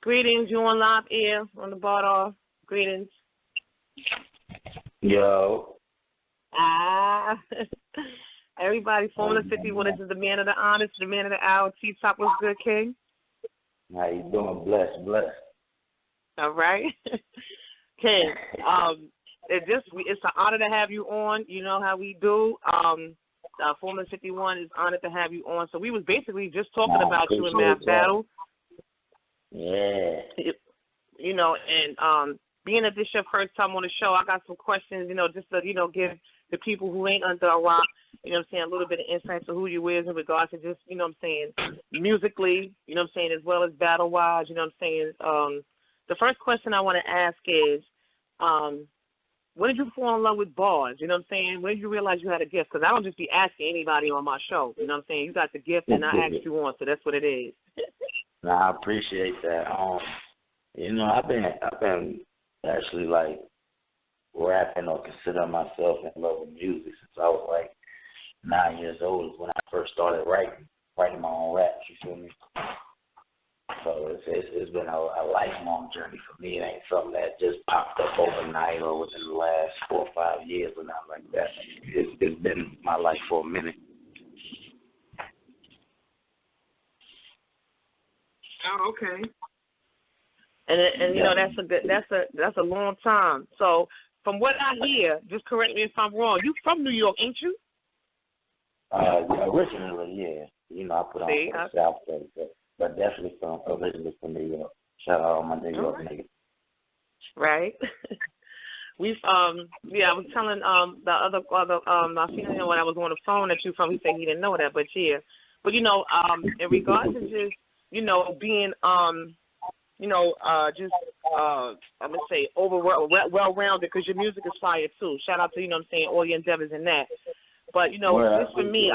Greetings, you on live air on the bar. Greetings. Yo. Ah. Everybody, Formula 51, this is the man of the honor, the man of the hour. T-Top, what's good, King? How you doing? Blessed. All right. King, it's an honor to have you on. You know how we do. Formula 51 is honored to have you on. So we was basically just talking about you in Math Battle. Yeah. You know, and being that this your first time on the show, I got some questions, you know, just to, you know, give the people who ain't under a rock, you know what I'm saying, a little bit of insight to who you is in regards to just, you know what I'm saying, musically, you know what I'm saying, as well as battle-wise, you know what I'm saying. The first question I want to ask is, when did you fall in love with bars? You know what I'm saying? When did you realize you had a gift? Because I don't just be asking anybody on my show. You know what I'm saying? You got the gift, and I asked you on, so that's what it is. I appreciate that. You know, I've been actually like rapping or considering myself in love with music since I was like 9 years old. Is when I first started writing my own raps. You feel me? So it's been a lifelong journey for me. It ain't something that just popped up overnight or within the last 4 or 5 years or nothing like that. It's been my life for a minute. Oh, okay. And you know that's a long time. So from what I hear, just correct me if I'm wrong. You from New York, ain't you? Originally, yeah. You know, I put on the South Side, but definitely originally from New York. Shout out all my New York niggas. Right. We've I was telling the other my female when I was on the phone that you from. He said he didn't know that, but yeah. But you know, in regards to just being I'm gonna say well-rounded because your music is fire too. Shout out to you know what I'm saying all your endeavors in that. But you know, just for me,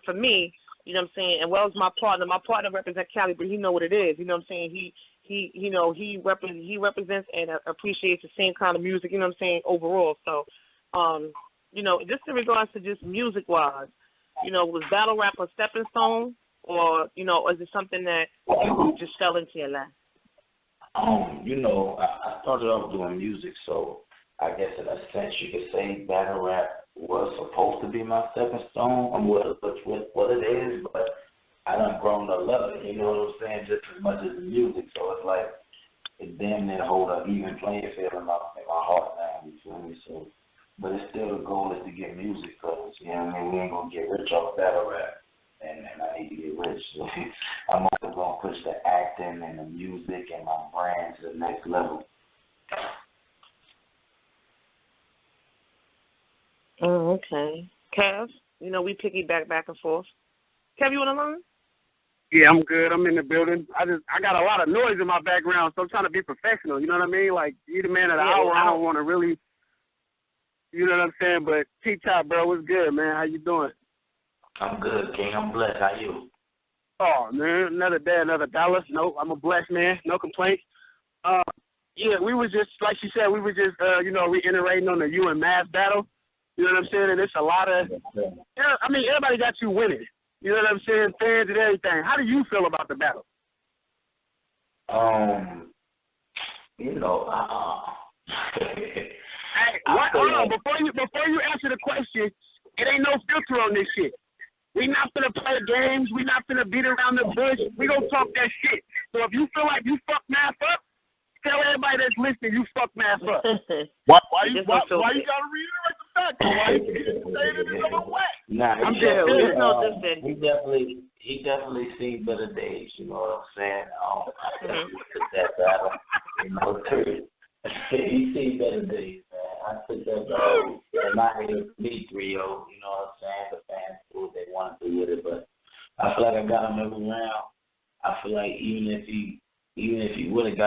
for me, you know what I'm saying, and well as my partner represents Cali, but he know what it is. You know what I'm saying? He represents and appreciates the same kind of music. You know what I'm saying overall. So, you know, just in regards to just music wise, you know, was battle rap a stepping stone? Or, you know, is it something that you just fell into your life? You know, I started off doing music, so I guess in a sense you could say battle rap was supposed to be my stepping stone. What it is, but I done grown to love it, you know what I'm saying, just as much as the music. So it's like it damn near hold an even playing field in my heart now, you feel me? So, but it's still the goal is to get music, because, you know what I mean, we ain't going to get rich off battle rap. And I need to get rich. So I'm also going to push the acting and the music and my brand to the next level. Oh, okay. Kev, you know, we piggyback back and forth. Kev, you on the line? Yeah, I'm good. I'm in the building. I got a lot of noise in my background, so I'm trying to be professional. You know what I mean? Like, you the man of the hour. I don't want to really, you know what I'm saying? But T-Top, bro, what's good, man? How you doing? I'm good, King. I'm blessed. How you? Oh, man, another day, another dollar. No, I'm a blessed man. No complaints. Yeah, we was just, like she said, we were just, reiterating on the you and Math battle. You know what I'm saying? And it's a lot of, I mean, everybody got you winning. You know what I'm saying? Fans and everything. How do you feel about the battle? Hey, hold on. Before you answer the question, it ain't no filter on this shit. We not finna play games. We not finna beat around the bush. We gonna talk that shit. So if you feel like you fucked Math up, tell everybody that's listening you fucked Math up. Why you gotta reiterate the fact? Why you say it in another way? Nah, I'm good. He definitely seen better days. You know what I'm saying? I definitely took that battle. You know, period. He seen better days, man. I took that battle. And my name me 3-0. You know what I'm saying? The fans do what they want to do with it, but I feel like I got him every round. I feel like even if he would have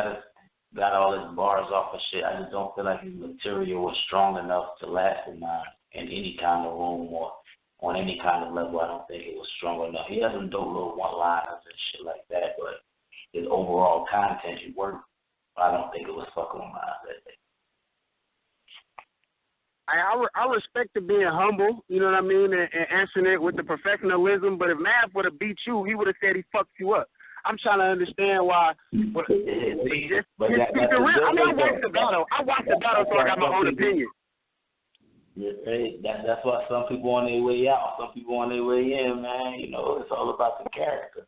got all his bars off of shit, I just don't feel like his material was strong enough to last in any kind of room or on any kind of level. I don't think it was strong enough. He has some dope little one-liners and shit like that, but his overall content, it worked. I don't think it was fucking with my eyes that day. I respect the being humble, you know what I mean, and answering it with the professionalism. But if Math would have beat you, he would have said he fucked you up. I'm trying to understand why. But keep it real. I mean, I watched the battle. So I got my own opinion. Yeah, that's why some people on their way out, some people on their way in, man. You know, it's all about the character.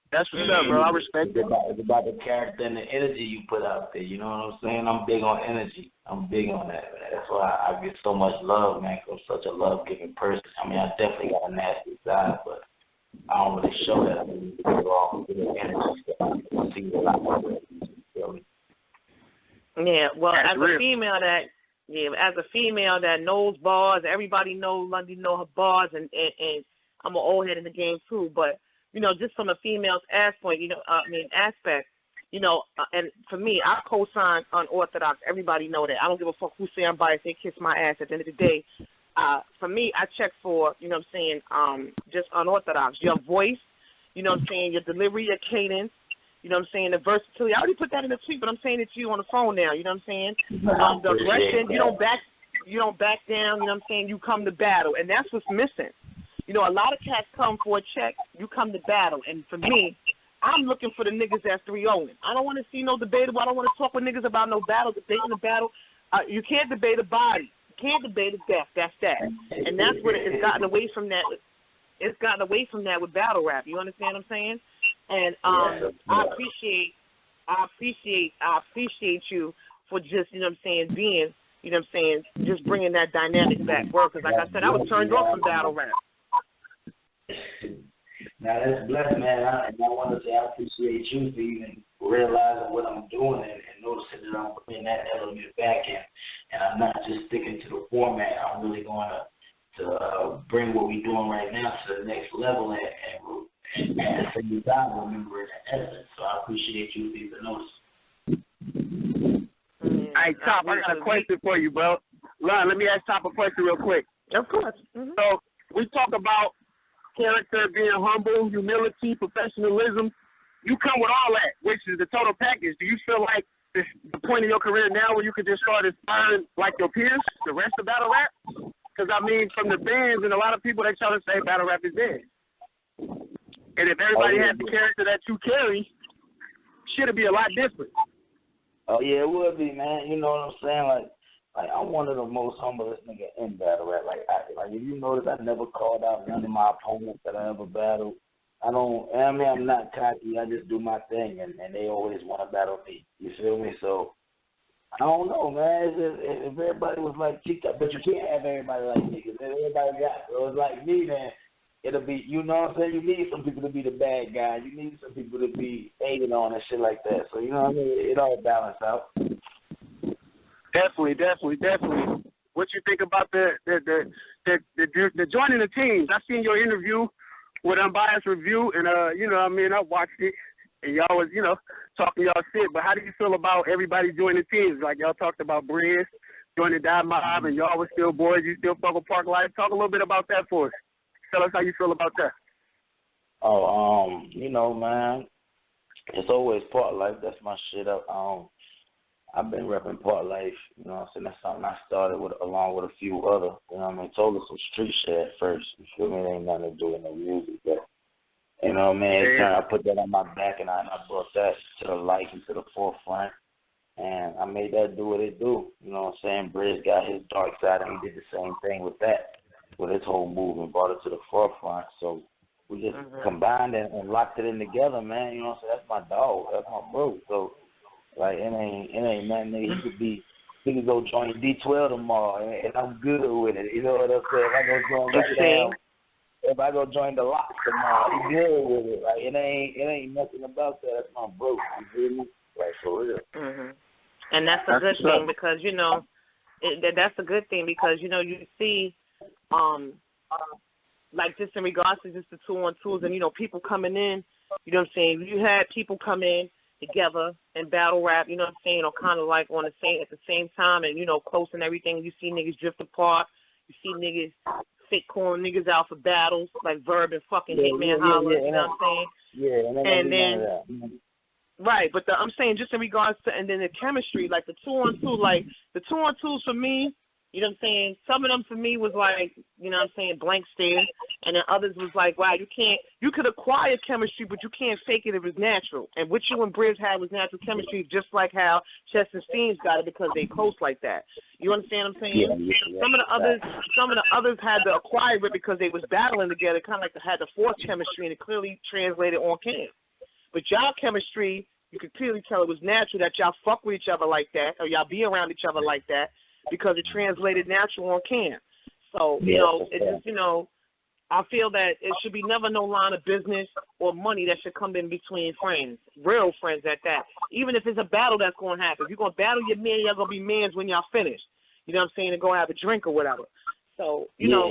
That's what's up, bro. I respect it. It's about the character and the energy you put out there. You know what I'm saying? I'm big on energy. I'm big on that, man. That's why I get so much love, man, because I'm such a love-giving person. I mean, I definitely got a nasty side, but I don't really show that. I mean, people all with the energy stuff. I see a lot more. Yeah, well, that's as real. a female that knows bars, everybody knows Lundy know her bars, and I'm an old head in the game too, but you know, just from a female's aspect, and for me, I co-sign unorthodox. Everybody know that. I don't give a fuck who say I'm biased. They kiss my ass at the end of the day. For me, I check for, you know what I'm saying, just unorthodox. Your voice, you know what I'm saying, your delivery, your cadence, you know what I'm saying, the versatility. I already put that in the tweet, but I'm saying it to you on the phone now, you know what I'm saying? The aggression, you don't back down, you know what I'm saying, you come to battle, and that's what's missing. You know, a lot of cats come for a check, you come to battle. And for me, I'm looking for the niggas that's 3-0. I don't want to see no debatable. I don't want to talk with niggas about no battle, debating the battle. You can't debate a body. You can't debate a death. That's that. And that's what it's gotten away from that. It's gotten away from that with battle rap. You understand what I'm saying? And I appreciate you for just, you know what I'm saying, being, you know what I'm saying, just bringing that dynamic back. Because like I said, I was turned off from battle rap. Now that's blessed, man. I want to say I appreciate you for even realizing what I'm doing and noticing that I'm putting that element back in, and I'm not just sticking to the format. I'm really going to bring what we're doing right now to the next level and at the same time remember the essence. So I appreciate you for even noticing. Hey, Top, I got a question for you, bro. Lon, let me ask Top a question real quick. Of course. Mm-hmm. So we talk about character, being humble, humility, professionalism. You come with all that, which is the total package. Do you feel like this the point of your career now where you could just start inspiring like your peers, the rest of battle rap? Because, I mean, from the bands and a lot of people, they try to say battle rap is dead. And if everybody had the character that you carry, shit would be a lot different. Oh, yeah, it would be, man. You know what I'm saying? Like I'm one of the most humblest niggas in battle rap. Like if you notice, I never called out none of my opponents that I ever battled. I'm not cocky. I just do my thing, and they always want to battle me. You feel me? So I don't know, man. It's just, if everybody was like Chica, but you can't have everybody like me. Because if everybody was like me, then it'll be, you know what I'm saying? You need some people to be the bad guy. You need some people to be hating on and shit like that. So you know what I mean? It all balances out. Definitely. What you think about the joining the teams? I seen your interview with Unbiased Review, and you know, I mean, I watched it, and y'all was, you know, talking y'all shit. But how do you feel about everybody joining teams? Like y'all talked about Briz joining Die Mob, and y'all was still boys. You still fuck with Park Life. Talk a little bit about that for us. Tell us how you feel about that. Oh, you know, man, it's always Park Life. That's my shit up. I've been repping Park Life, you know what I'm saying? That's something I started with along with a few other, you know what I mean? Told us some street shit at first, you feel me? It ain't nothing to do with no music, but, you know what I mean? I put that on my back and I brought that to the light and to the forefront, and I made that do what it do, you know what I'm saying? Briz got his dark side and he did the same thing with that, with his whole movement, brought it to the forefront, so we just combined and locked it in together, man, you know what I'm saying? That's my dog, that's my bro, so. Like, it ain't nothing, nigga. He could go join D12 tomorrow, and I'm good with it. You know what I'm saying? If I go join the Locks tomorrow, I'm good with it. Like, it ain't nothing about that. That's my bro. You feel me? Like, for real. Mm-hmm. And that's a good thing because, you know, that's a good thing because, you know, you see, like, just in regards to just the 2-on-2s and, you know, people coming in, you know what I'm saying? You had people come in together and battle rap, you know what I'm saying, or kind of like at the same time and, you know, close and everything. You see niggas drift apart. You see niggas calling niggas out for battles, like Verb and fucking Hitman Holler, you know what I'm saying? Yeah, and then, right, but I'm saying just in regards to, and then the chemistry, like the 2-on-2, like the 2-on-2s for me, You know what I'm saying? Some of them for me was like, you know what I'm saying, blank stare. And then others was like, wow, you could acquire chemistry, but you can't fake it if it's natural. And what you and Briz had was natural chemistry, just like how Chess and Steams got it because they close like that. You understand what I'm saying? Yeah. Some of the others had to acquire it because they was battling together, kind of like they had to force chemistry, and it clearly translated on cam. But y'all chemistry, you could clearly tell it was natural that y'all fuck with each other like that, or y'all be around each other like that, because it translated natural on cam. So, you know, it just, you know, I feel that it should be never no line of business or money that should come in between friends, real friends at that. Even if it's a battle that's going to happen. If you're going to battle your man, y'all going to be mans when y'all finish. You know what I'm saying? And go have a drink or whatever. So, you know.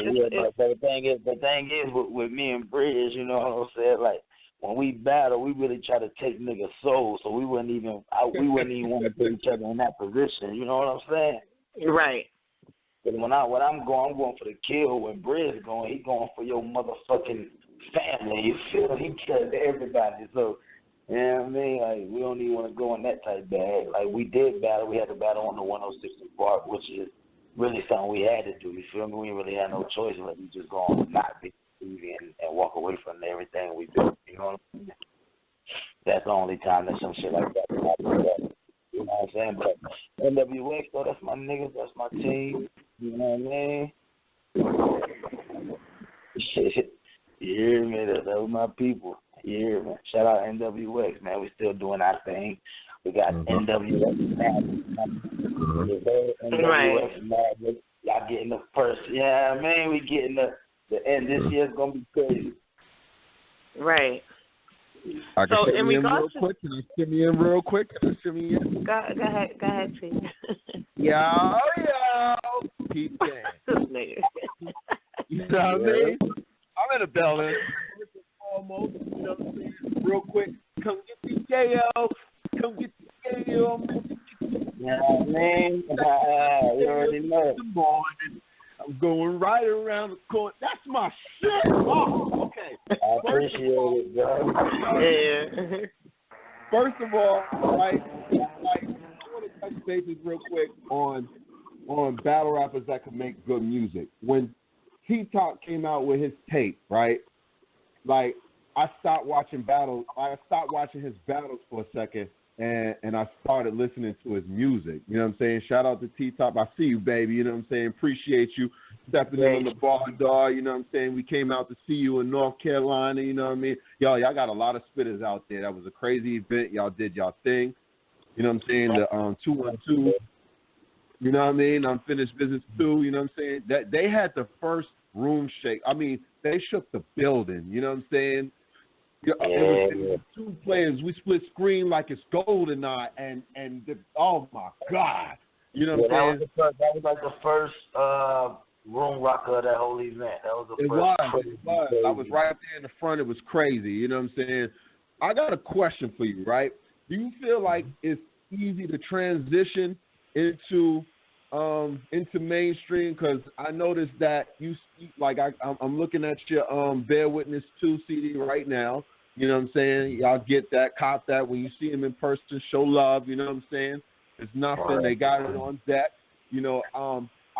But the thing is with me and Briz, you know what I'm saying? Like, when we battle, we really try to take niggas' souls, so we wouldn't even want to put each other in that position. You know what I'm saying? Right. But when I'm going for the kill. When Briz going, he going for your motherfucking family. You feel? He killing everybody. So, you know what I mean? Like, we don't even want to go in that type bag. Like, we did battle. We had to battle on the 106 Park, which is really something we had to do. You feel me? We didn't really have no choice. Like, we just going to not be easy and walk away from everything we do. You know what I'm saying? That's the only time that some shit like that happens. You know what I'm saying? But NWX, though, that's my niggas. That's my team. You know what I mean? Shit. You hear me? That was my people. You hear me? Shout out NWX, man. We still doing our thing. We got NWX Magic. NWX Magic. Y'all getting the first. Yeah, I mean, we getting the end. This year's going to be crazy. Right. I can shimmy in real quick. Can I shimmy in real quick? Go ahead, T. Yo. Keep going. You know what I mean? I'm in the building. First and foremost, you know what I'm saying? Real quick, come get the KO. Come get the KO. Yeah, man. You already know. I'm going right around the corner. That's my shit. Oh, okay. I appreciate it, bro. Yeah. First of all, right, like I want to touch bases real quick on battle rappers that can make good music. When T-Top came out with his tape, right, like I stopped watching his battles for a second, and I started listening to his music. You know what I'm saying? Shout out to T-Top. I see you, baby. You know what I'm saying? Appreciate you stepping in on the bar, dog. You know what I'm saying? We came out to see you in North Carolina. You know what I mean? Y'all got a lot of spitters out there. That was a crazy event. Y'all did y'all thing. You know what I'm saying? The 212. You know what I mean? Unfinished Business 2. You know what I'm saying? That they had the first room shake. I mean, they shook the building. You know what I'm saying? It was two players. We split screen like it's GoldenEye, and oh my God, you know what I'm saying? That was like the first room rocker of that whole event. That was the first. It was. I was right there in the front. It was crazy. You know what I'm saying? I got a question for you, right? Do you feel like it's easy to transition into mainstream? Because I noticed that you like I'm looking at your Bear Witness 2 CD right now. You know what I'm saying? Y'all get that, cop that. When you see him in person, show love. You know what I'm saying? It's nothing. They got it on deck. You know,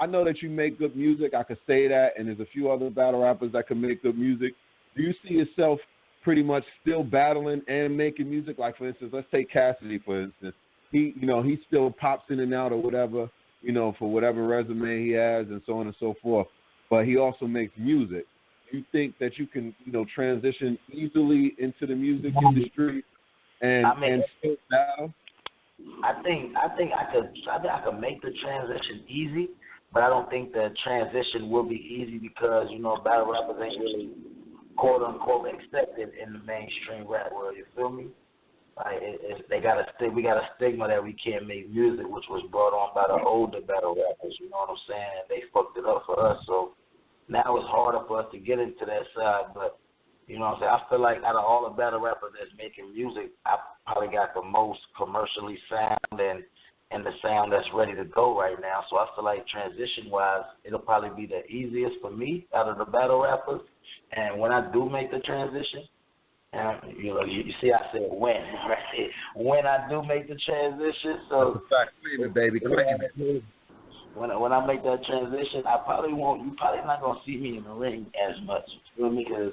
I know that you make good music. I could say that, and there's a few other battle rappers that can make good music. Do you see yourself pretty much still battling and making music? Like, for instance, let's take Cassidy, for instance. He still pops in and out or whatever, you know, for whatever resume he has and so on and so forth. But he also makes music. Do you think that you can, you know, transition easily into the music industry and still battle? I think I could make the transition easy, but I don't think the transition will be easy because, you know, battle rappers ain't really quote unquote accepted in the mainstream rap world. You feel me? Like we got a stigma that we can't make music, which was brought on by the older battle rappers. You know what I'm saying? And they fucked it up for us. So now it's harder for us to get into that side. But you know what I'm saying? I feel like out of all the battle rappers that's making music, I probably got the most commercially sound and the sound that's ready to go right now. So I feel like transition-wise, it'll probably be the easiest for me out of the battle rappers. And when I do make the transition, and you know, you see, I said when, right? When I do make the transition, so that's a fact, baby. when I make that transition, I probably won't. You probably not gonna see me in the ring as much. You feel me? Because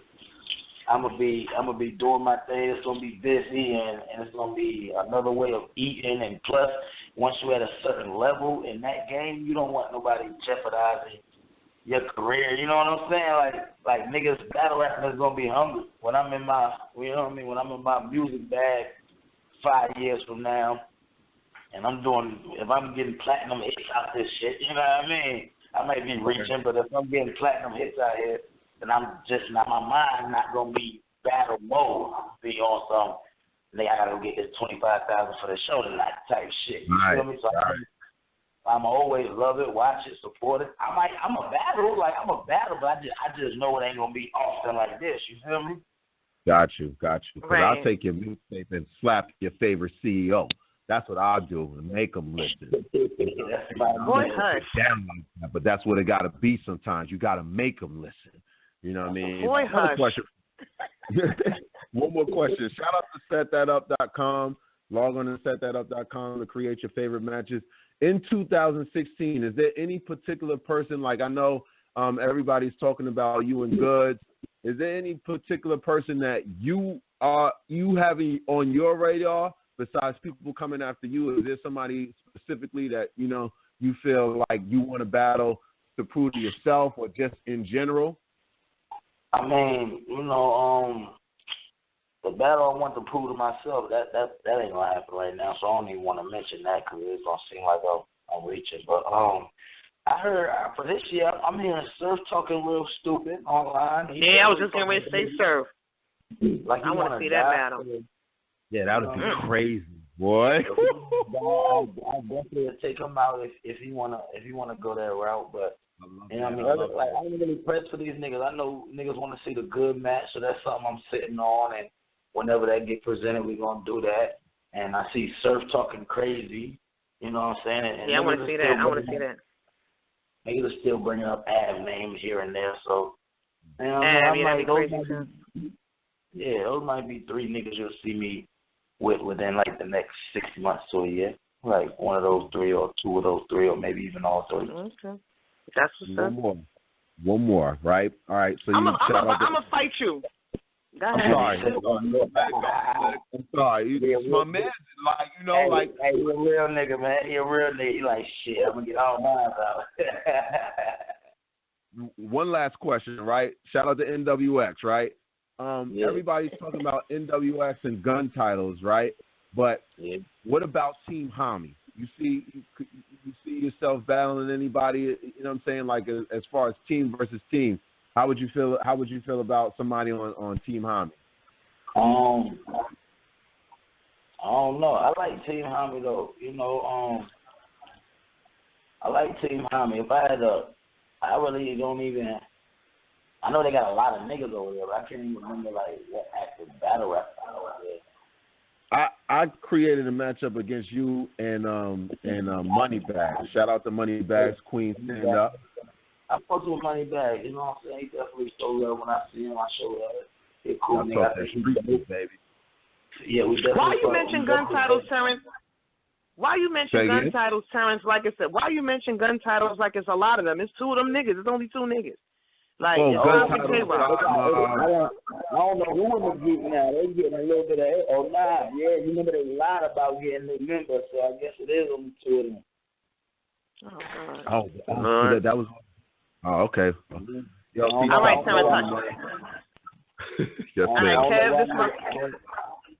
I'm gonna be doing my thing. It's gonna be busy, and it's gonna be another way of eating. And plus, once you're at a certain level in that game, you don't want nobody jeopardizing your career. You know what I'm saying? Like niggas battle rappers gonna be hungry when I'm in my, you know what I mean? When I'm in my music bag 5 years from now. And if I'm getting platinum hits out this shit, you know what I mean? I might be reaching, but if I'm getting platinum hits out here, then I'm just not, my mind not going to be battle mode. I'm be on some, I got to get this $25,000 for the show tonight type shit. You feel me? So I'm always love it, watch it, support it. I'm a battle, but I just know it ain't going to be often like this. You feel me? Got you. Because Right. I'll take your mixtape and slap your favorite CEO. That's what I'll do and make them listen. Boy, hush. Damn like that, but that's what it got to be sometimes. You got to make them listen. You know what I mean? Boy, hush. One more question. Shout out to settthatup.com. Log on to settthatup.com to create your favorite matches. In 2016, is there any particular person, like I know everybody's talking about you and Goods. Is there any particular person that you have on your radar besides people coming after you? Is there somebody specifically that, you know, you feel like you want to battle to prove to yourself or just in general? I mean, you know, the battle I want to prove to myself, that ain't going to happen right now, so I don't even want to mention that because it's going to seem like I'm reaching. But I heard for this year, I'm hearing Surf talking real stupid online. Yeah, I was just getting ready to say Surf. Like I want to see that battle. Yeah, that would be crazy, boy. I definitely would take him out if he wanna go that route. But you know what I mean? Like I'm really pressed for these niggas. I know niggas want to see the good match, so that's something I'm sitting on. And whenever that get presented, we're gonna do that. And I see Surf talking crazy. You know what I'm saying? And yeah, I want to see that. I want to see that. Niggas are still bringing up Av names here and there, so. You know, Av, yeah, that'd be crazy too. Yeah, those might be 3 niggas you'll see me within like the next 6 months to a year. Like one of those 3 or 2 of those 3 or maybe even all 3. Okay. That's what's up. One more, right? All right. So I'm gonna fight you. Go ahead. I'm sorry. My man, like, you know, Hey, you a real nigga, man. You a real nigga. You like, shit, I'm gonna get all mine out. One last question, right? Shout out to NWX, right? Yeah. Everybody's talking about NWX and gun titles, right? But what about Team Hami? You see yourself battling anybody? You know what I'm saying? Like as far as team versus team, how would you feel? How would you feel about somebody on Team Hami? I don't know. I like Team Hami though. You know, I like Team Hami. If I had I really don't even. I know they got a lot of niggas over there, but I can't even remember like what active battle rap over there. I created a matchup against you and Moneybags. Shout out to Moneybags, Queen Stand Up. I fucked with Moneybag, you know what I'm saying? He definitely show love when I see him. I show love. He's cool nigga. Baby. Yeah, we definitely. Why you mention gun titles, Terrence? Why you mention gun titles, Terrence? Like I said, why you mention gun titles like it's a lot of them? It's 2 of them niggas. It's only 2 niggas. Like, it's I don't know who in the group now. They getting a little bit of, yeah, you remember they lied about getting new members, so I guess it is only 2 of them. Oh, God. That was. Oh, okay. Yo, all right, Terrence. Yes, all right, Kev, this one.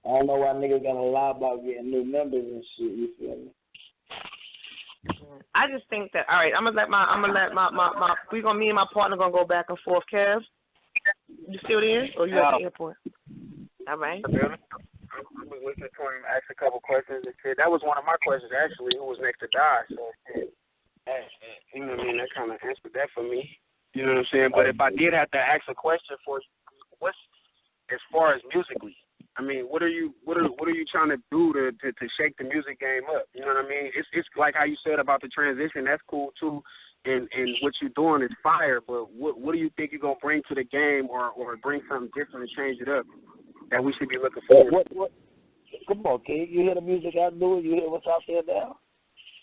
I don't know why niggas gotta lie about getting new members and shit. You feel me? I just think that, all right, me and my partner gonna go back and forth. Kev, you still there? Or you at the airport? All right. I was listening to him ask a couple questions. That was one of my questions, actually, who was next to die. So, you know what I mean? That kind of answered that for me. You know what I'm saying? But if I did have to ask a question for you, what's, as far as musically, I mean, what are you trying to do to shake the music game up? You know what I mean? It's like how you said about the transition. That's cool too, and what you're doing is fire. But what do you think you're gonna bring to the game, or bring something different and change it up that we should be looking forward to? Come on, kid. You hear the music I do? You hear what's out there now?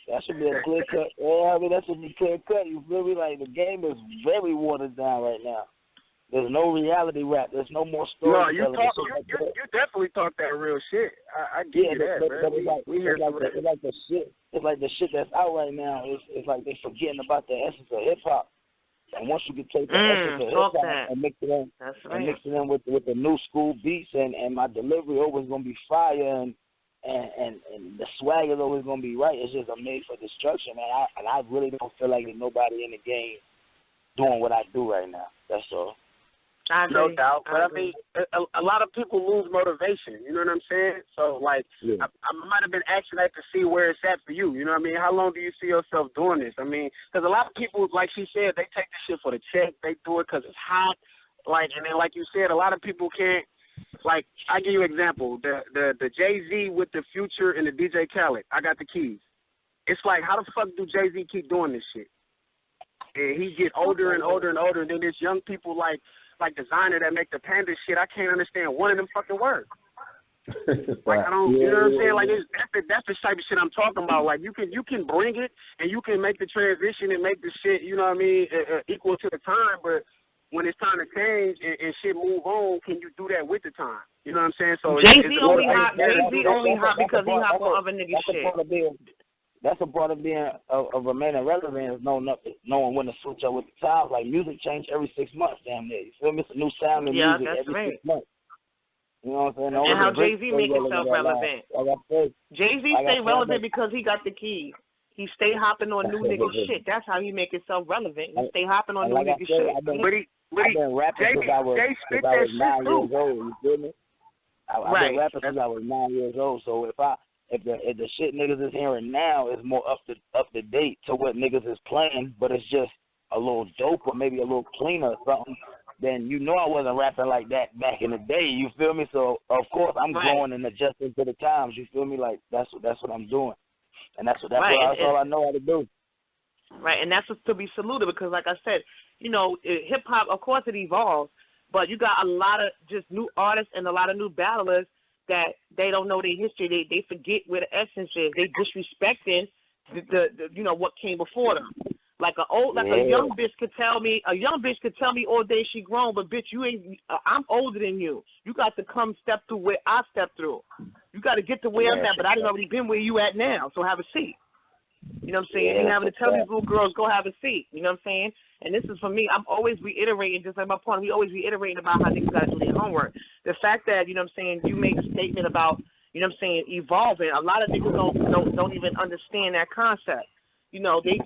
That should be a clear cut. Yeah, I mean, that should be clear cut. You feel me? Like, the game is very watered down right now. There's no reality rap. There's no more story. No, you definitely talk that real shit. I get that, man. It's like the shit. It's like the shit that's out right now. It's like they forgetting about the essence of hip hop. And once you can take the essence of hip hop and mix it in with the new school beats and my delivery always gonna be fire and the swag is always gonna be right. It's just a made for destruction, man. I really don't feel like there's nobody in the game doing what I do right now. That's all. No doubt. But I mean, a lot of people lose motivation. You know what I'm saying? So, like, I might have been asking that to see where it's at for you. You know what I mean? How long do you see yourself doing this? I mean, because a lot of people, like she said, they take this shit for the check. They do it because it's hot. Like, and then, like you said, a lot of people can't. Like, I give you an example. The Jay-Z with the Future and the DJ Khaled. I got the keys. It's like, how the fuck do Jay-Z keep doing this shit? And he get older and older and older, and then there's young people like Designer that make the Panda shit. I can't understand one of them fucking words. Like, I don't, you know what I'm saying? Like, that's the type of shit I'm talking about. Like, you can bring it and you can make the transition and make the shit, you know what I mean, equal to the time. But when it's time to change and shit move on, can you do that with the time? You know what I'm saying? So Jay-Z only hot because he hop on other niggas shit. That's a part of being of remaining relevant is knowing when to switch up with the times. Like, music change every 6 months, damn near. You feel me? It's a new sound in music every 6 months. You know what I'm saying? And how Jay-Z make himself relevant. Jay-Z stay relevant because he got the keys. He stay hopping on new nigga shit. That's how he make himself relevant. He stay hopping on new nigga shit. I've been rapping since I was 9 years old. You feel me? I've been rapping since I was 9 years old. So if the shit niggas is hearing now is more up to date to what niggas is playing, but it's just a little dope or maybe a little cleaner or something, then you know I wasn't rapping like that back in the day. You feel me? So of course I'm growing and adjusting to the times. You feel me? Like that's what I'm doing, and that's all I know how to do. Right, and that's what's to be saluted because, like I said, you know, hip hop, of course, it evolves, but you got a lot of just new artists and a lot of new battlers that they don't know their history. They forget where the essence is. They disrespecting the you know what came before them. Like a young bitch could tell me all day she grown, but bitch you ain't. I'm older than you. You got to come step through where I stepped through. You got to get to where I'm at, but I didn't already been where you at now. So have a seat. You know what I'm saying? You having to tell these little girls go have a seat. You know what I'm saying? And this is for me. I'm always reiterating, just like my point. We always reiterating about how niggas got to do their homework. The fact that, you know what I'm saying, you made a statement about, you know what I'm saying, evolving. A lot of niggas don't even understand that concept. You know, they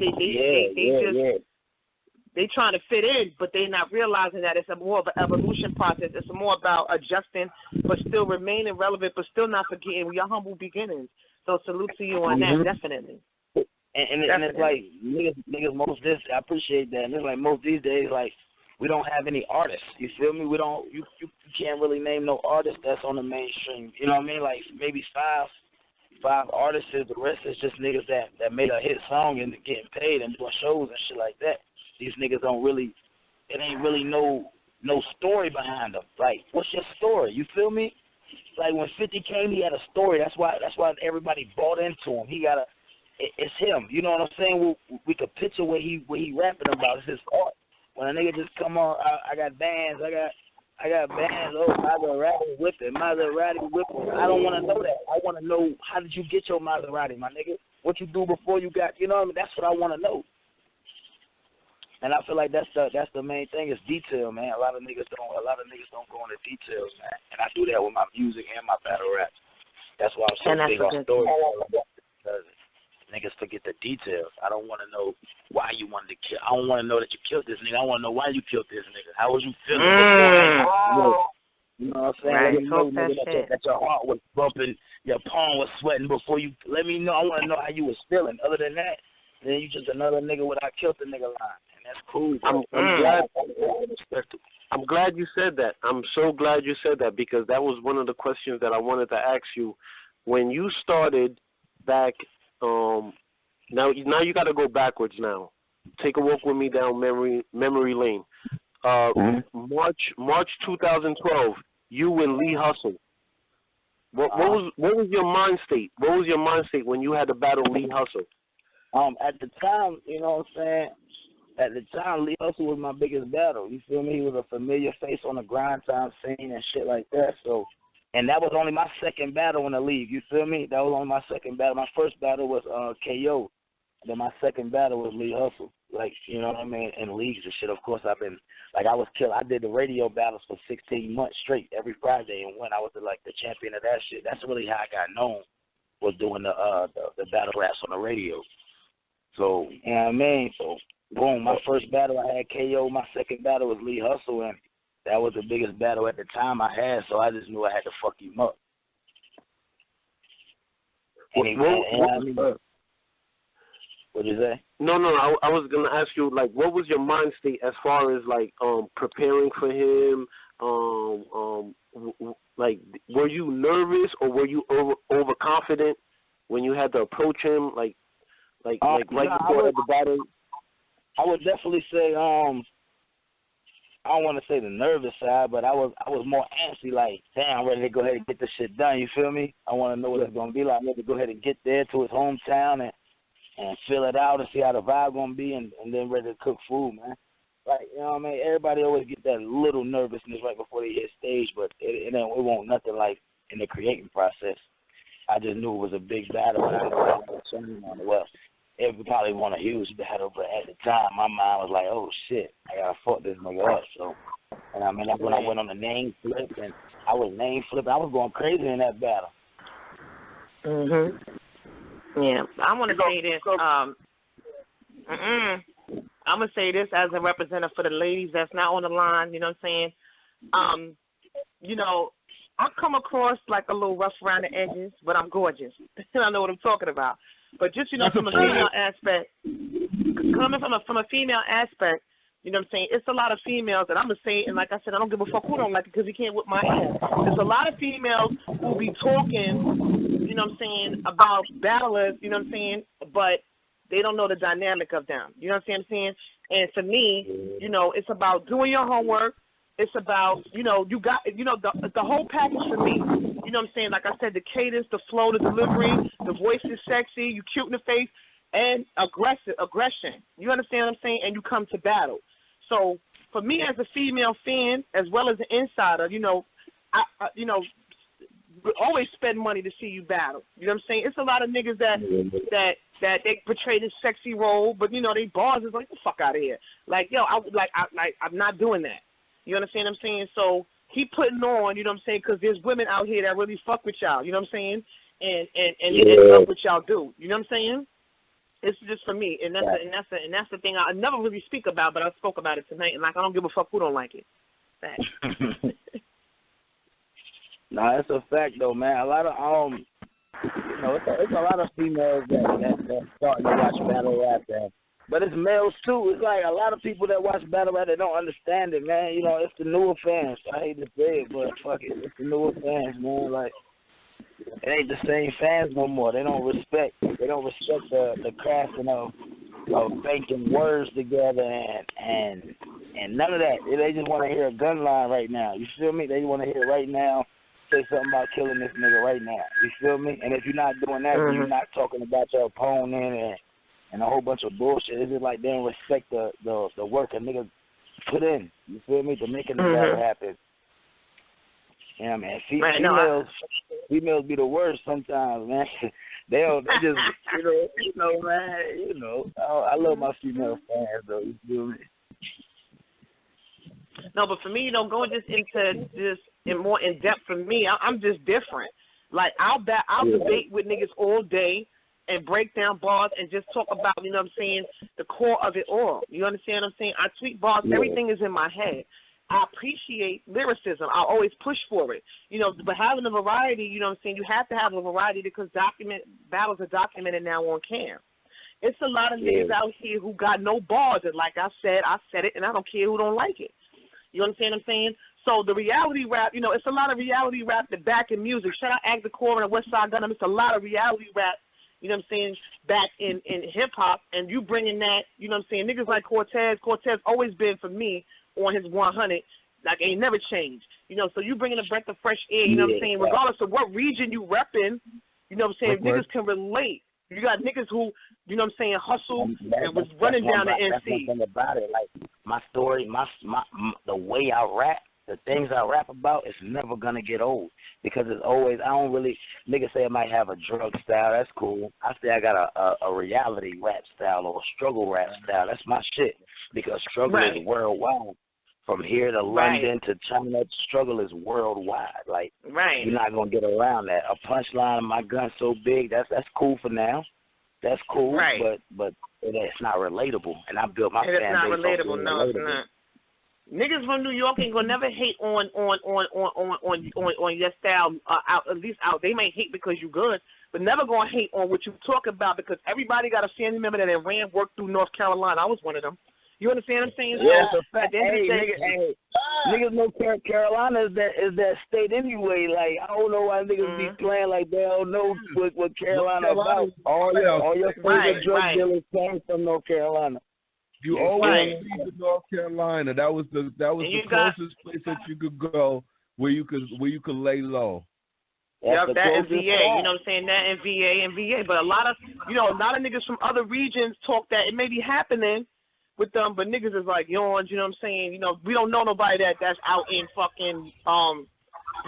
trying to fit in, but they're not realizing that it's a more of an evolution process. It's more about adjusting, but still remaining relevant, but still not forgetting your humble beginnings. So salute to you on that, definitely. And it's like niggas most this I appreciate that. And it's like most these days, like we don't have any artists. You feel me? We don't. You can't really name no artist that's on the mainstream. You know what I mean? Like maybe five artists. The rest is just niggas that made a hit song and getting paid and doing shows and shit like that. These niggas don't really. It ain't really no story behind them. Like what's your story? You feel me? Like when 50 came, he had a story. That's why everybody bought into him. He got a. It's him. You know what I'm saying? We could picture what he rapping about. It's his art. When a nigga just come on, I got bands. I got bands. Oh, Maserati whipping, Maserati whipping. I don't want to know that. I want to know how did you get your Maserati, my nigga? What you do before you got? You know what I mean? That's what I want to know. And I feel like that's the main thing is detail, man. A lot of niggas don't go into details, man. And I do that with my music and my battle rap. That's why I'm so big on storytelling. Because niggas forget the details. I don't want to know why you wanted to kill. I don't want to know that you killed this nigga. I want to know why you killed this nigga. How was you feeling? You know what I'm saying? Right. Let me know, nigga, that your heart was bumping, your palm was sweating before you. Let me know. I want to know how you was feeling. Other than that, then you just another nigga without killed the nigga line. And that's cool. I'm glad you said that. I'm so glad you said that because that was one of the questions that I wanted to ask you. When you started back, now you got to go backwards now. Take a walk with me down memory lane. March 2012, you and Lee Hustle. What was your mind state? What was your mind state when you had to battle Lee Hustle? At the time, you know what I'm saying? At the time, Lee Hustle was my biggest battle. You feel me? He was a familiar face on the grind time scene and shit like that. So, and that was only my second battle in the league. You feel me? That was only my second battle. My first battle was KO. And then my second battle was Lee Hustle. Like, you know what I mean? In leagues and shit. Of course, I've been, like, I was killed. I did the radio battles for 16 months straight every Friday. And when I was, like, the champion of that shit, that's really how I got known, was doing the battle raps on the radio. So, you know what I mean? So, boom, my first battle I had KO. My second battle was Lee Hustle, and that was the biggest battle at the time I had, so I just knew I had to fuck him up. What'd you say? No, I was going to ask you, like, what was your mind state as far as, like, preparing for him? Like, were you nervous or were you overconfident when you had to approach him? Like right before the battle? I would definitely say, I don't want to say the nervous side, but I was more antsy, like, damn, I'm ready to go ahead and get this shit done, you feel me? I want to know what it's going to be like. I'm ready to go ahead and get there to his hometown and fill it out and see how the vibe going to be and then ready to cook food, man. Like, you know what I mean? Everybody always get that little nervousness right before they hit stage, but it won't nothing like in the creating process. I just knew it was a big battle, and I knew I was concerned on it. Well, it probably wasn't a huge battle, but at the time, my mind was like, oh, shit, I got to fuck this nigga up. So, and I mean, that's when I went on the name flip, and I was name flipping. I was going crazy in that battle. Yeah, I want to say this. I'm going to say this as a representative for the ladies that's not on the line, you know what I'm saying? You know, I come across like a little rough around the edges, but I'm gorgeous. I know what I'm talking about. But just, you know, from a female aspect, coming from a female aspect, you know what I'm saying, it's a lot of females, and I'm going to say, and like I said, I don't give a fuck who don't like it because he can't whip my ass. There's a lot of females who be talking, you know what I'm saying, about battlers, you know what I'm saying, but they don't know the dynamic of them. You know what I'm saying? And for me, you know, it's about doing your homework. It's about, you know, you got, you know, the whole package for me. You know what I'm saying? Like I said, the cadence, the flow, the delivery, the voice is sexy, you cute in the face, and aggression. You understand what I'm saying? And you come to battle. So for me as a female fan, as well as an insider, you know, I always spend money to see you battle. You know what I'm saying? It's a lot of niggas that they portray this sexy role, but you know they bars is like, the fuck out of here. Like, yo, I'm not doing that. You understand what I'm saying? So keep putting on, you know what I'm saying? Because there's women out here that really fuck with y'all. You know what I'm saying? And love what y'all do. You know what I'm saying? It's just for me, and that's the thing I never really speak about, but I spoke about it tonight. And like, I don't give a fuck who don't like it. Nah, it's a fact though, man. A lot of you know, it's a lot of females that starting to watch battle rap, but it's males too. It's like a lot of people that watch battle rap that don't understand it, man. You know, it's the newer fans. I hate to say it, but fuck it, it's the newer fans, man. Like, it ain't the same fans no more. They don't respect the crafting of banking words together and none of that. They just want to hear a gun line right now. You feel me? They want to hear right now. Say something about killing this nigga right now. You feel me? And if you're not doing that, then you're not talking about your opponent and a whole bunch of bullshit. It's just like they don't respect the work a nigga put in. You feel me? To making the battle happen. Yeah, man. Females be the worst sometimes, man. They just, you know, man. You know, I love my female fans though. You feel me? No, but for me, you know, going just into just and more in depth for me, I'm just different. Like I'll debate with niggas all day and break down bars and just talk about, you know what I'm saying, the core of it all. You understand what I'm saying? I tweet bars, everything is in my head. I appreciate lyricism. I always push for it. You know, but having a variety, you know what I'm saying, you have to have a variety because battles are documented now on cam. It's a lot of niggas out here who got no bars, and like I said it, and I don't care who don't like it. You understand what I'm saying? So the reality rap, you know, it's a lot of reality rap that back in music. Shout out Act the Core and West Side Gunna. It's a lot of reality rap, you know what I'm saying, back in hip-hop, and you bringing that, you know what I'm saying, niggas like Cortez always been, for me, on his 100, like ain't never changed. You know, so you bringing a breath of fresh air, you know what I'm saying, regardless of what region you repping, you know what I'm saying, niggas can relate. You got niggas who, you know what I'm saying, hustle and was That's running down the That's one NC. thing about it. Like my story, my the way I rap, the things I rap about, is never gonna get old because it's always. I don't really. Niggas say I might have a drug style. That's cool. I say I got a reality rap style or a struggle rap style. That's my shit because struggle is worldwide. From here to London to China, struggle is worldwide. Like you're not gonna get around that. A punchline of my gun so big, that's cool for now. That's cool, but it's not relatable. And I built my fan base. It's not relatable. No, it's not. Niggas from New York ain't gonna never hate on your style. At least out, they may hate because you good, but never gonna hate on what you talk about because everybody got a family member that ran work through North Carolina. I was one of them. You understand what I'm saying? Yeah, so at the end of the day, niggas know Carolina is that state anyway. Like I don't know why niggas be playing like they don't know what Carolina about. All your favorite drug dealers came from North Carolina. You always leave to North Carolina. That was the closest place that you could go where you could lay low. Yep, that and VA. You know what I'm saying? That and VA. But a lot of niggas from other regions talk that it may be happening with them, but niggas is like yawns. You know what I'm saying? You know, we don't know nobody that's out in fucking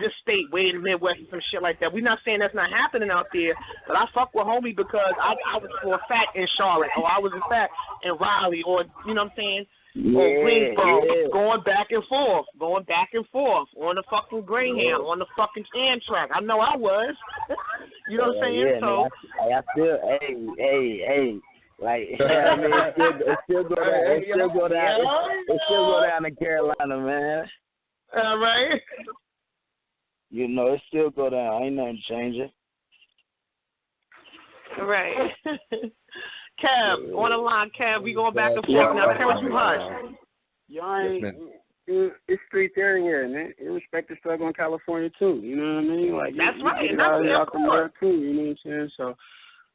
this state, way in the Midwest and some shit like that. We're not saying that's not happening out there, but I fuck with homie because I was for a fact in Charlotte, or I was in fact in Raleigh, or you know what I'm saying, or Greensboro, going back and forth on the fucking Greyhound, on the fucking Amtrak. I know I was. You know what I'm saying? Yeah, so man, I still, hey. Like, I mean, it still go down to Carolina, man. All right. You know, it still go down. Ain't nothing changing. Right. Kev, on the line, Kev. We going back and forth now. Kev, you hush. Y'all ain't. It's streets everywhere, man. Irrespective struggle in California too. You know what I mean? Like that's right. And that's out there too. You know what I'm saying? So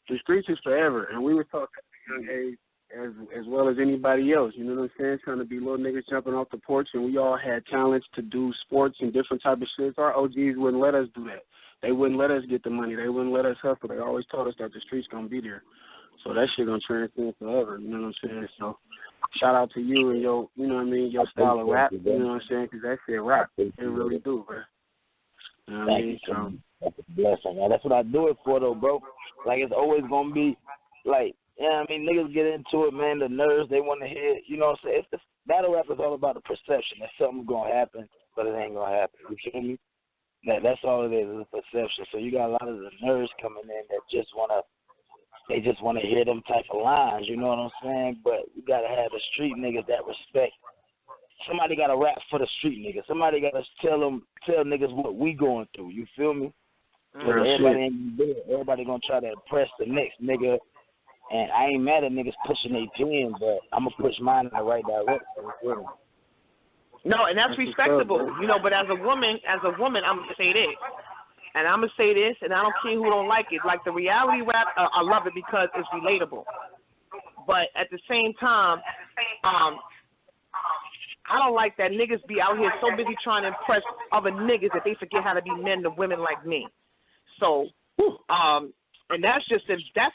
the streets is forever, and we were taught at a young age as well as anybody else. You know what I'm saying? Trying to be little niggas jumping off the porch, and we all had talents to do sports and different type of shit. Our OGs wouldn't let us do that. They wouldn't let us get the money. They wouldn't let us hustle. They always told us that the streets gonna be there. So that shit gonna transcend forever. You know what I'm saying? So shout out to you and your, you know what I mean, your style of rap. You know what I'm saying? Because that shit rap. It really do, bro. You know what I mean? So that's a blessing, man. That's what I do it for, though, bro. Like, it's always gonna be like, yeah, I mean, niggas get into it, man. The nerves, they want to hear, you know what I'm saying? It's battle rap is all about the perception that something's gonna happen, but it ain't gonna happen. You feel me? That's all it is a perception. So you got a lot of the nerds coming in that just wanna hear them type of lines. You know what I'm saying? But you gotta have the street niggas that respect. Somebody gotta rap for the street niggas. Somebody gotta tell niggas what we going through. You feel me? Everybody gonna try to impress the next nigga. And I ain't mad at niggas pushing their pen, but I'm going to push mine in the right direction. No, and that's respectable, you know, but as a woman, I'm going to say this. And I'm going to say this, and I don't care who don't like it. Like the reality rap, I love it because it's relatable. But at the same time, I don't like that niggas be out here so busy trying to impress other niggas that they forget how to be men to women like me. So, and that's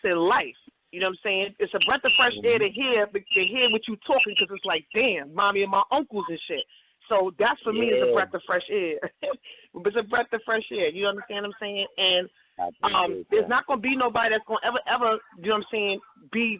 in life. You know what I'm saying? It's a breath of fresh air to hear what you talking because it's like, damn, mommy and my uncles and shit. So that's for me is a breath of fresh air. It's a breath of fresh air. You understand what I'm saying? And there's not going to be nobody that's going to ever, you know what I'm saying,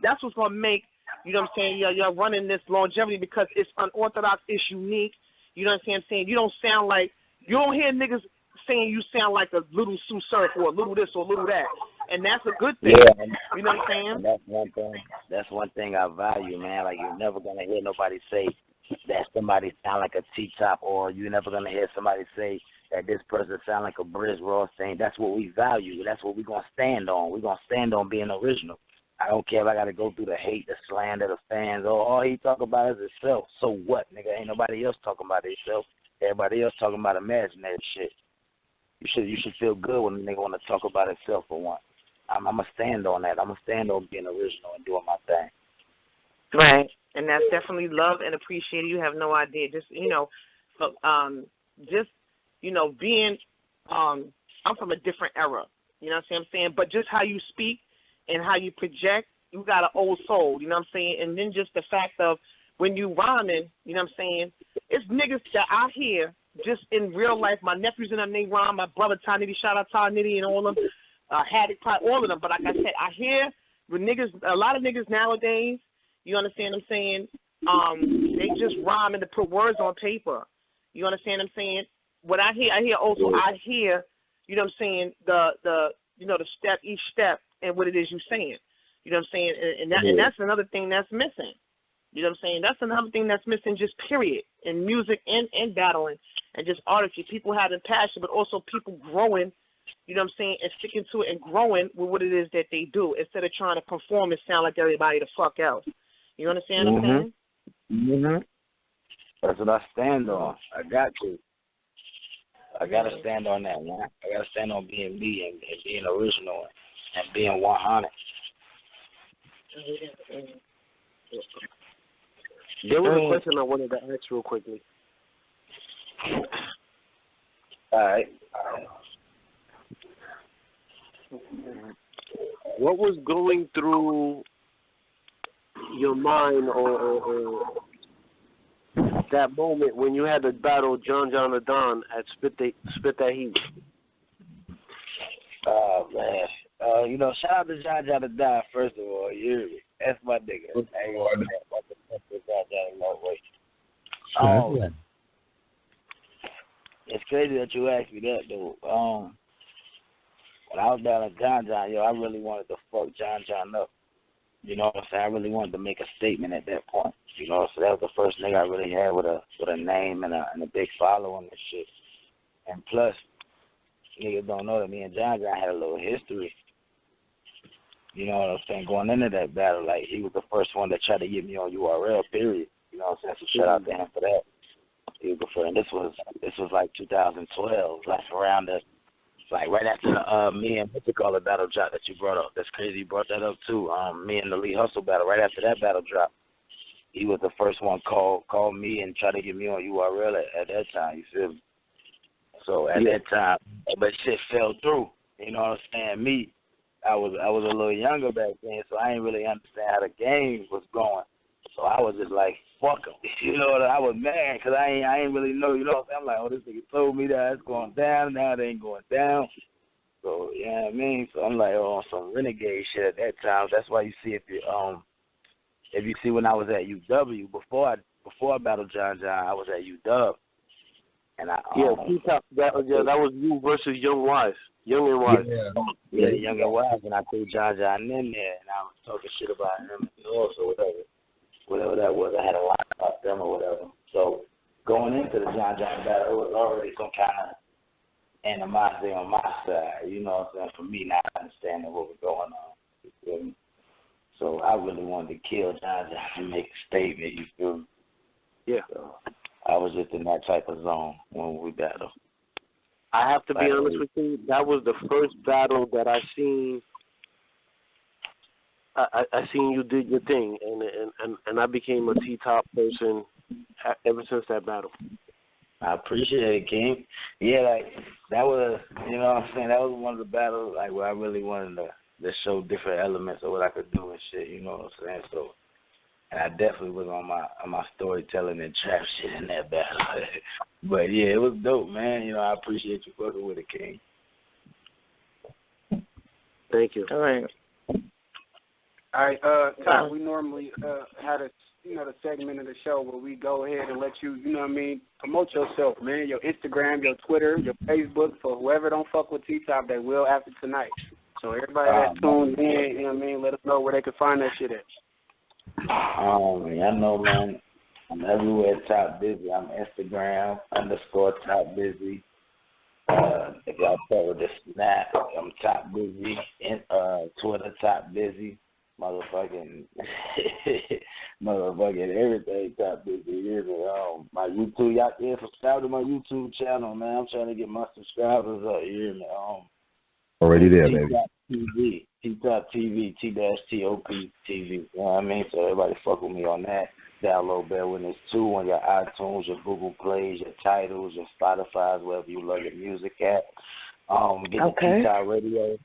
that's what's going to make, you know what I'm saying, you're running this longevity because it's unorthodox, it's unique. You know what I'm saying? You don't hear niggas saying you sound like a little Sue Surf or a little this or a little that. And that's a good thing. Yeah, you know what I'm saying? That's one thing I value, man. Like, you're never going to hear nobody say that somebody sound like a T-Top, or you're never going to hear somebody say that this person sound like a Briz Ross thing. That's what we value. That's what we're going to stand on. We're going to stand on being original. I don't care if I got to go through the hate, the slander, the fans. All he talk about is himself. So what, nigga? Ain't nobody else talking about himself. Everybody else talking about imaginary shit. You should feel good when a nigga want to talk about himself for once. I'm going to stand on that. I'm going to stand on being original and doing my thing. Right. And that's definitely loved and appreciated. You have no idea. Just, you know, being, I'm from a different era. You know what I'm saying? But just how you speak and how you project, you got an old soul, you know what I'm saying? And then just the fact of when you rhyming, you know what I'm saying? It's niggas that I hear just in real life. My nephews and them, they rhyme. My brother Ty Nitty, shout out Ty Nitty and all of them. Haddock Pot, all of them. But like I said, I hear with niggas, a lot of niggas nowadays, you understand what I'm saying? They just rhyme and to put words on paper. You understand what I'm saying? What I hear also, you know what I'm saying, the you know, the step, each step, and what it is you're saying. You know what I'm saying? And that's another thing that's missing. You know what I'm saying? That's another thing that's missing, just period, in music and battling and just artistry. People having passion, but also people growing, you know what I'm saying, and sticking to it and growing with what it is that they do instead of trying to conform and sound like everybody the fuck else. You understand what I'm saying? Mm-hmm. That's what I stand on. I got to. I got to stand on that, man. I got to stand on being me and being original and being 100. There was a question I wanted to ask real quickly. All right. What was going through your mind or that moment when you had to battle John the Don at Spit That Heat? Oh, man. You know, shout out to John the Don, first of all. That's my nigga. I ain't gonna it's crazy that you asked me that, dude. When I was down at John, I really wanted to fuck John up. You know what I'm saying? I really wanted to make a statement at that point. You know, so that was the first nigga I really had with a name and a big following and shit. And plus, niggas don't know that me and John had a little history. You know what I'm saying? Going into that battle, like, he was the first one that tried to get me on URL, period. You know what I'm saying? So shout out to him for that. He was the first. And this was like 2012, like around the, like right after the, me and what's it called, the battle drop that you brought up. That's crazy you brought that up too. Me and the Lee Hustle battle, right after that battle drop. He was the first one called me and tried to get me on URL at that time, you feel me? So at that time, but shit fell through. You know what I'm saying? Me, I was a little younger back then, so I didn't really understand how the game was going. So I was just like, fuck him. You know, I was mad because I ain't really know. You know what I'm saying? I'm like, oh, this nigga told me that it's going down. Now it ain't going down. So, you know what I mean? So I'm like, oh, on some renegade shit at that time. That's why you see if you see when I was at UW, before I battled John, I was at UW. And I that was you versus Young and Wise. Yeah, Young and Wise, and I threw John in there, and I was talking shit about him and also whatever that was. I had a line about them or whatever. So going into the John battle, it was already some kind of animosity on my side. You know what I'm saying? For me not understanding what was going on. You feel me? So I really wanted to kill John and make a statement. You feel me? Yeah. So I was just in that type of zone when we battled. I have to be honest with you. That was the first battle that I seen. I seen you did your thing, and I became a T-Top person ever since that battle. I appreciate it, King. Yeah, like that was, you know what I'm saying, that was one of the battles like where I really wanted to show different elements of what I could do and shit, you know what I'm saying? So, and I definitely was on my storytelling and trap shit in that battle. But yeah, it was dope, man. You know, I appreciate you fucking with it, King. Thank you. All right. Todd, we normally had the segment of the show where we go ahead and let you, you know what I mean, promote yourself, man. Your Instagram, your Twitter, your Facebook, for whoever don't fuck with T-Top, they will after tonight. So everybody that tunes in, you know what I mean, let us know where they can find that shit at. I know, man. I'm everywhere Top Busy. I'm Instagram _Top Busy. If y'all start with the Snap, I'm Top Busy. Twitter Top Busy. Motherfucking everything Top Busy. My YouTube, y'all subscribe to my YouTube channel, man. I'm trying to get my subscribers up here, man. Already there, baby. T-Top TV, T-Top TV. You know what I mean? So everybody fuck with me on that. Download Bear Witness 2 on your iTunes, your Google Plays, your Titles, your Spotify's, wherever you love your music at. Get the T-Top Radio.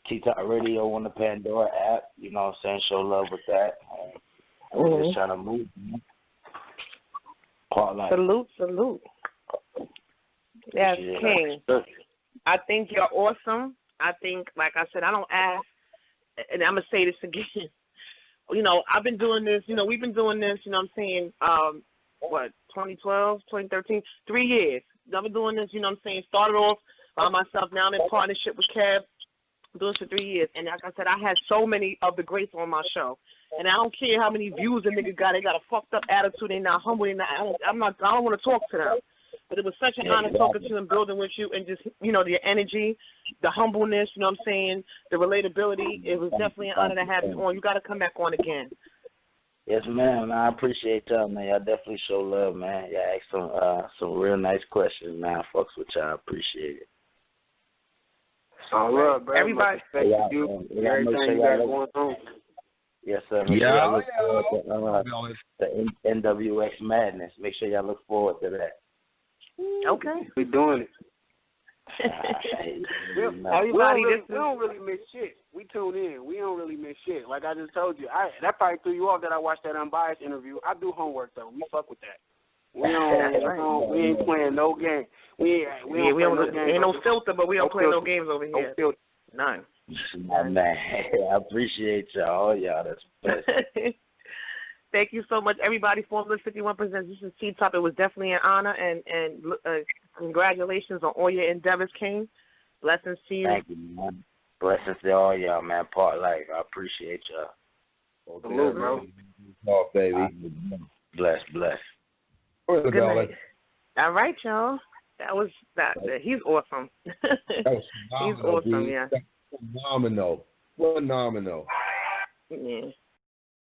T-Top Radio on the Pandora app. You know what I'm saying? Show love with that. I'm just trying to move. Salute. Yes, King. I think you're awesome. I think, like I said, I don't ask, and I'm going to say this again. You know, I've been doing this, you know, we've been doing this, you know what I'm saying, 2012, 2013, 3 years. I've been doing this, you know what I'm saying, started off by myself. Now I'm in partnership with Kev. I'm doing this for 3 years. And like I said, I had so many of the greats on my show. And I don't care how many views a nigga got. They got a fucked up attitude. They not humble. I don't want to talk to them. But it was such an honor talking to you and building with you, and just, you know, the energy, the humbleness, you know what I'm saying, the relatability. It was definitely an honor to have you on. You got to come back on again. Yes, ma'am. I appreciate y'all, man. Y'all definitely show love, man. Y'all asked some real nice questions, man. I fucks with y'all. I appreciate it. All right, bro. Everybody. Thank you. Everything you got going on. Yes, sir. The NWX Madness. Make sure y'all look forward to that. Okay. We're doing it. Everybody, we don't really miss shit. We tune in. We don't really miss shit. Like I just told you, that probably threw you off that I watched that Unbiased interview. I do homework though. We fuck with that. We ain't playing no game. We ain't no filter, but we don't play no games over here. No filter. None. Man, I appreciate y'all. All y'all. That's best. Thank you so much, everybody. Formula 51 presents. This is T-Top. It was definitely an honor, and congratulations on all your endeavors, King. Blessings to you. Thank you, man. Blessings to all y'all, man. Part life. I appreciate y'all. Salute, bro. Oh, baby. Bless. Good night. All right, y'all. That was that. He's awesome. That was phenomenal. He's awesome, dude. yeah. Phenomenal. Yeah.